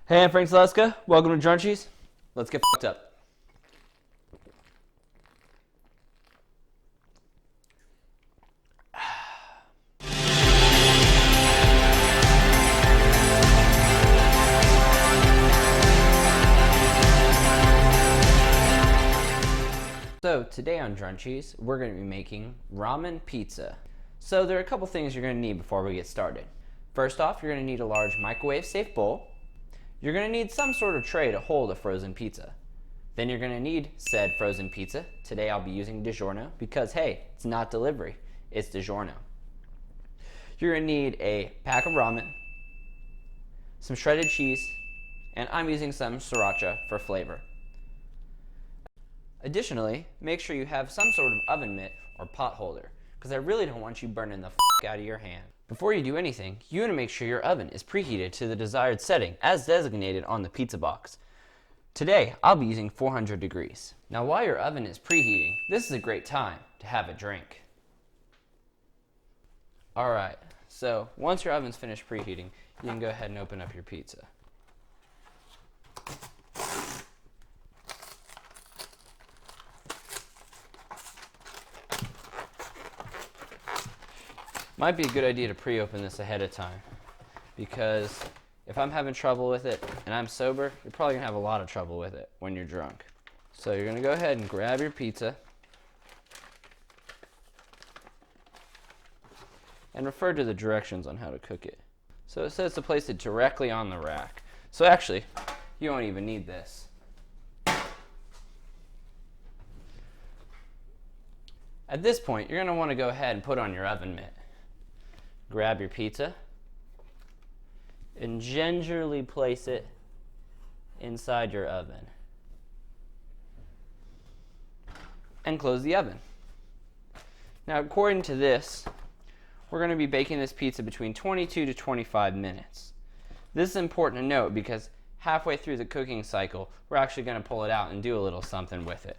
Hey, I'm Frank Telesca. Welcome to Drunchies. Let's get fucked up. So today on Drunchies, we're going to be making ramen pizza. So there are a couple things you're going to need before we get started. First off, you're going to need a large microwave-safe bowl. You're going to need some sort of tray to hold a frozen pizza. Then you're going to need said frozen pizza. Today I'll be using DiGiorno because, hey, it's not delivery, it's DiGiorno. You're going to need a pack of ramen, some shredded cheese, and I'm using some Sriracha for flavor. Additionally, make sure you have some sort of oven mitt or pot holder because I really don't want you burning the out of your hand. Before you do anything, you want to make sure your oven is preheated to the desired setting as designated on the pizza box. Today, I'll be using 400 degrees. Now while your oven is preheating, this is a great time to have a drink. Alright, so once your oven's finished preheating, you can go ahead and open up your pizza. Might be a good idea to pre-open this ahead of time because if I'm having trouble with it and I'm sober, you're probably gonna have a lot of trouble with it when you're drunk. So you're gonna go ahead and grab your pizza and refer to the directions on how to cook it. So it says to place it directly on the rack. So actually, you won't even need this. At this point, you're gonna wanna go ahead and put on your oven mitt. Grab your pizza and gingerly place it inside your oven. And close the oven. Now, according to this, we're going to be baking this pizza between 22 to 25 minutes. This is important to note because halfway through the cooking cycle, we're actually going to pull it out and do a little something with it.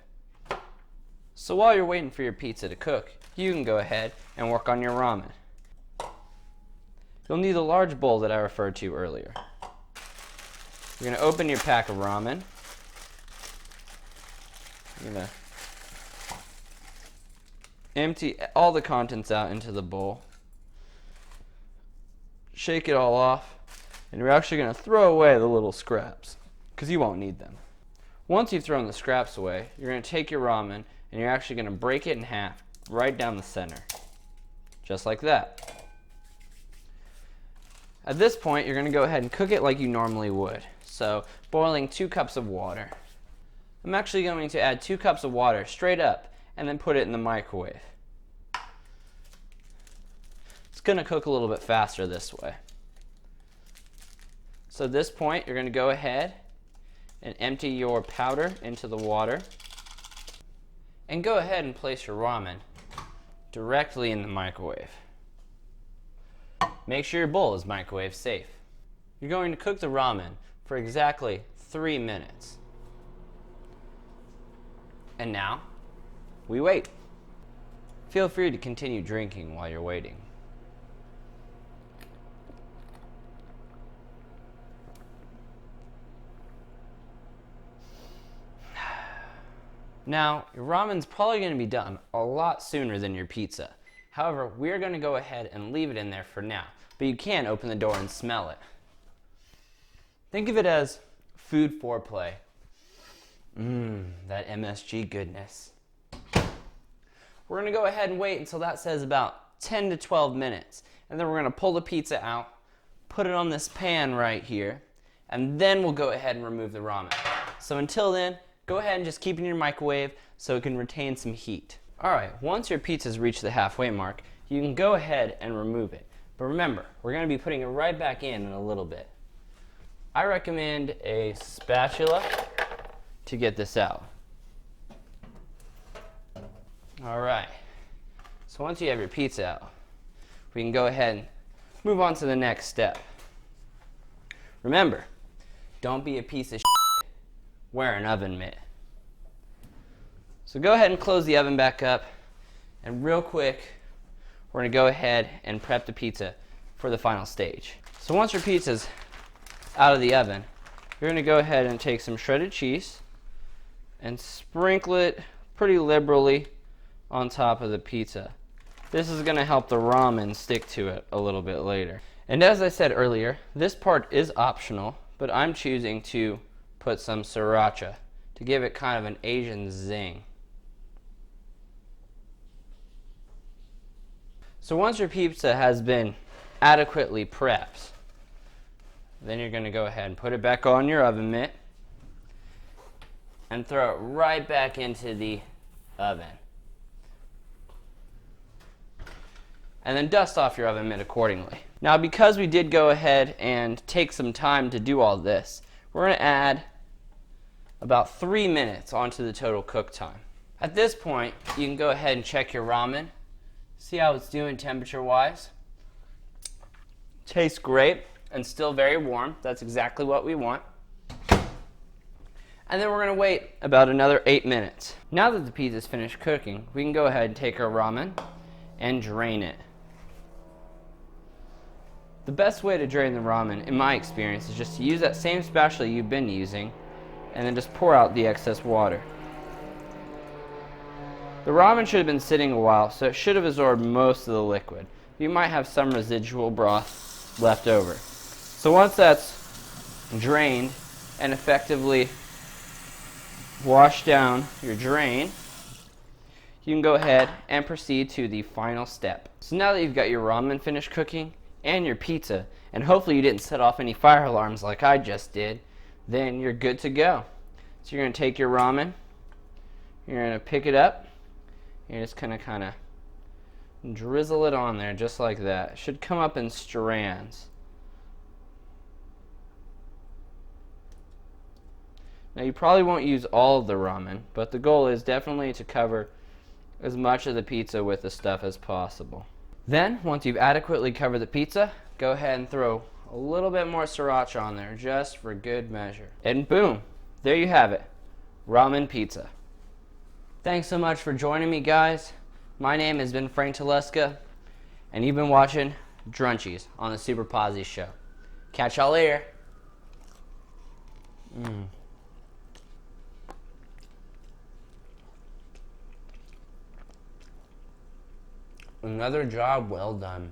So while you're waiting for your pizza to cook, you can go ahead and work on your ramen. You'll need the large bowl that I referred to earlier. You're going to open your pack of ramen. You're going to empty all the contents out into the bowl. Shake it all off. And you're actually going to throw away the little scraps because you won't need them. Once you've thrown the scraps away, you're going to take your ramen and you're actually going to break it in half right down the center. Just like that. At this point, you're going to go ahead and cook it like you normally would. So, boiling 2 cups of water. I'm actually going to add 2 cups of water straight up and then put it in the microwave. It's going to cook a little bit faster this way. So at this point, you're going to go ahead and empty your powder into the water. And go ahead and place your ramen directly in the microwave. Make sure your bowl is microwave safe. You're going to cook the ramen for exactly 3 minutes. And now, we wait. Feel free to continue drinking while you're waiting. Now, your ramen's probably going to be done a lot sooner than your pizza. However, we're going to go ahead and leave it in there for now, but you can open the door and smell it. Think of it as food foreplay. That MSG goodness. We're going to go ahead and wait until that says about 10 to 12 minutes, and then we're going to pull the pizza out, put it on this pan right here, and then we'll go ahead and remove the ramen. So until then, go ahead and just keep it in your microwave so it can retain some heat. Alright, once your pizza's reached the halfway mark, you can go ahead and remove it. But remember, we're going to be putting it right back in a little bit. I recommend a spatula to get this out. Alright, so once you have your pizza out, we can go ahead and move on to the next step. Remember, don't be a piece of shit. Wear an oven mitt. So go ahead and close the oven back up, and real quick, we're going to go ahead and prep the pizza for the final stage. So once your pizza's out of the oven, you're going to go ahead and take some shredded cheese and sprinkle it pretty liberally on top of the pizza. This is going to help the ramen stick to it a little bit later. And as I said earlier, this part is optional, but I'm choosing to put some Sriracha to give it kind of an Asian zing. So once your pizza has been adequately prepped, then you're going to go ahead and put it back on your oven mitt and throw it right back into the oven. And then dust off your oven mitt accordingly. Now, because we did go ahead and take some time to do all this, we're going to add about 3 minutes onto the total cook time. At this point, you can go ahead and check your ramen. See how it's doing temperature-wise. Tastes great and still very warm. That's exactly what we want. And then we're going to wait about another 8 minutes. Now that the pizza's finished cooking, we can go ahead and take our ramen and drain it. The best way to drain the ramen, in my experience, is just to use that same spatula you've been using and then just pour out the excess water. The ramen should have been sitting a while, so it should have absorbed most of the liquid. You might have some residual broth left over. So once that's drained and effectively washed down your drain, you can go ahead and proceed to the final step. So now that you've got your ramen finished cooking and your pizza, and hopefully you didn't set off any fire alarms like I just did, then you're good to go. So you're going to take your ramen, you're going to pick it up, you're just going to kind of drizzle it on there just like that. It should come up in strands. Now you probably won't use all of the ramen, but the goal is definitely to cover as much of the pizza with the stuff as possible. Then, once you've adequately covered the pizza, go ahead and throw a little bit more Sriracha on there just for good measure. And boom, there you have it, ramen pizza. Thanks so much for joining me, guys. My name has been Frank Telesca, and you've been watching Drunchies on the Super Posy Show. Catch y'all later. Another job well done.